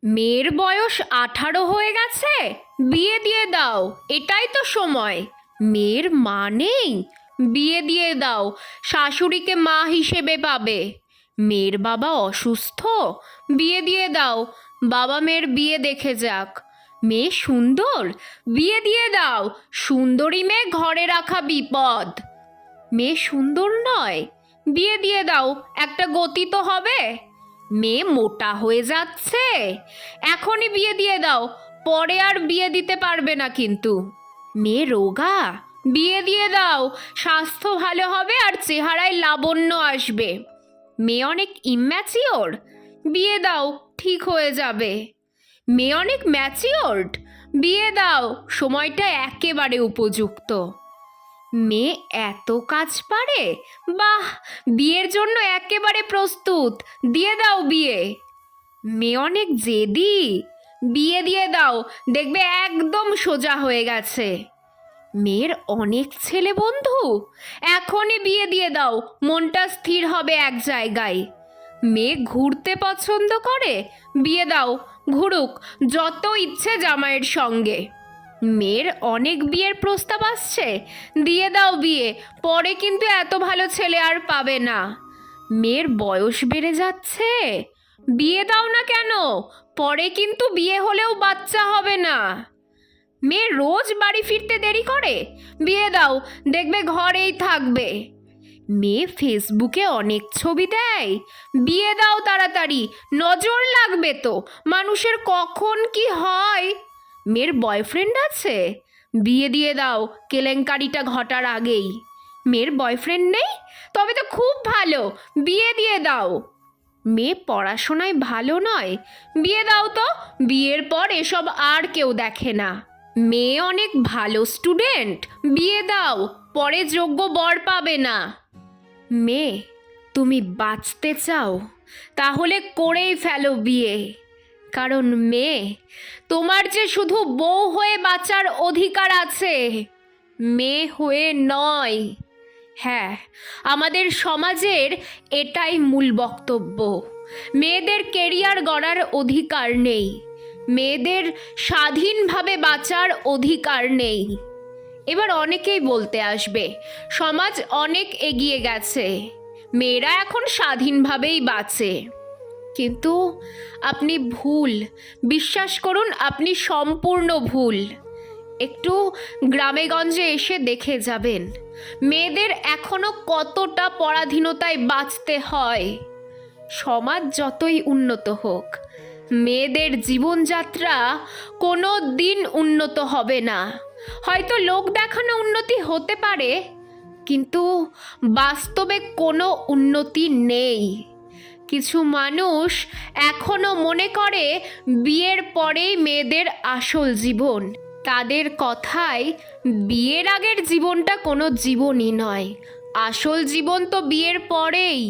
মেয়ের বয়স 18 হয়ে গেছে, বিয়ে দিয়ে দাও, এটাই তো সময়। মেয়ের মা নেই, বিয়ে দিয়ে দাও, শাশুড়িকে মা হিসেবে পাবে। মেয়ের বাবা অসুস্থ, বিয়ে দিয়ে দাও, বাবা মেয়ের বিয়ে দেখে যাক। মেয়ে সুন্দর, বিয়ে দিয়ে দাও, সুন্দরী মেয়ে ঘরে রাখা বিপদ। মেয়ে সুন্দর নয়, বিয়ে দিয়ে দাও, একটা গতি তো হবে। মেয়ে মোটা হয়ে যাচ্ছে, এখনই বিয়ে দিয়ে দাও, পরে আর বিয়ে দিতে পারবে না কিন্তু। মেয়ে রোগা, বিয়ে দিয়ে দাও, স্বাস্থ্য ভালো হবে আর চেহারায় লাবণ্য আসবে। মেয়ে অনেক ইম্যাচিওর, বিয়ে দাও, ঠিক হয়ে যাবে। মেয়ে অনেক ম্যাচিওর্ড, বিয়ে দাও, সময়টা একেবারে উপযুক্ত। মেয়ে এত কাজ পারে, বাহ, বিয়ের জন্য একেবারে প্রস্তুত, দিয়ে দাও বিয়ে। মেয়ে অনেক জেদি, বিয়ে দিয়ে দাও, দেখবে একদম সোজা হয়ে গেছে। মেয়ের অনেক ছেলে বন্ধু, এখনই বিয়ে দিয়ে দাও, মনটা স্থির হবে এক জায়গায়। মেয়ে ঘুরতে পছন্দ করে, বিয়ে দাও, ঘুরুক যত ইচ্ছে জামাইয়ের সঙ্গে। মেয়ের অনেক বিয়ের প্রস্তাব আসছে, দিয়ে দাও বিয়ে, পরে কিন্তু এত ভালো ছেলে আর পাবে না। মেয়ের বয়স বেড়ে যাচ্ছে, বিয়ে দাও না কেন, পরে কিন্তু বিয়ে হলেও বাচ্চা হবে না। মেয়ে রোজ বাড়ি ফিরতে দেরি করে, বিয়ে দাও, দেখবে ঘরেই থাকবে। মেয়ে ফেসবুকে অনেক ছবি দেয়, বিয়ে দাও তাড়াতাড়ি, নজর লাগবে তো, মানুষের কখন কি হয়। মেয়ের বয়ফ্রেন্ড আছে, বিয়ে দিয়ে দাও, কেলেঙ্কারিটা ঘটার আগেই। মেয়ের বয়ফ্রেন্ড নেই, তবে তো খুব ভালো, বিয়ে দিয়ে দাও। মেয়ে পড়াশোনায় ভালো নয়, বিয়ে দাও তো, বিয়ের পর এসব আর কেউ দেখে না। মেয়ে অনেক ভালো স্টুডেন্ট, বিয়ে দাও, পরে যোগ্য বর পাবে না। মেয়ে তুমি বাঁচতে চাও, তাহলে করেই ফেলো বিয়ে। কারণ মেয়ে, তোমার যে শুধু বউ হয়ে বাঁচার অধিকার আছে, মেয়ে হয়ে নয়। হ্যাঁ, আমাদের সমাজের এটাই মূল বক্তব্য। মেয়েদের কেরিয়ার গড়ার অধিকার নেই, মেয়েদের স্বাধীনভাবে বাঁচার অধিকার নেই। এবার অনেকেই বলতে আসবে, সমাজ অনেক এগিয়ে গেছে, মেয়েরা এখন স্বাধীনভাবেই বাঁচে। কিন্তু আপনি ভুল, বিশ্বাস করুন, আপনি সম্পূর্ণ ভুল। একটু গ্রামেগঞ্জে এসে দেখে যাবেন, মেয়েদের এখনো কতটা পরাধীনতায় বাঁচতে হয়। সমাজ যতই উন্নত হোক, মেয়েদের জীবনযাত্রা কোনো দিন উন্নত হবে না। হয়তো লোক দেখানো উন্নতি হতে পারে, কিন্তু বাস্তবে কোনো উন্নতি নেই। কিছু মানুষ এখনো মনে করে বিয়ের পরেই মেয়েদের আসল জীবন। তাদের কথায় বিয়ের আগের জীবনটা কোনো জীবনই নয়, আসল জীবন তো বিয়ের পরেই।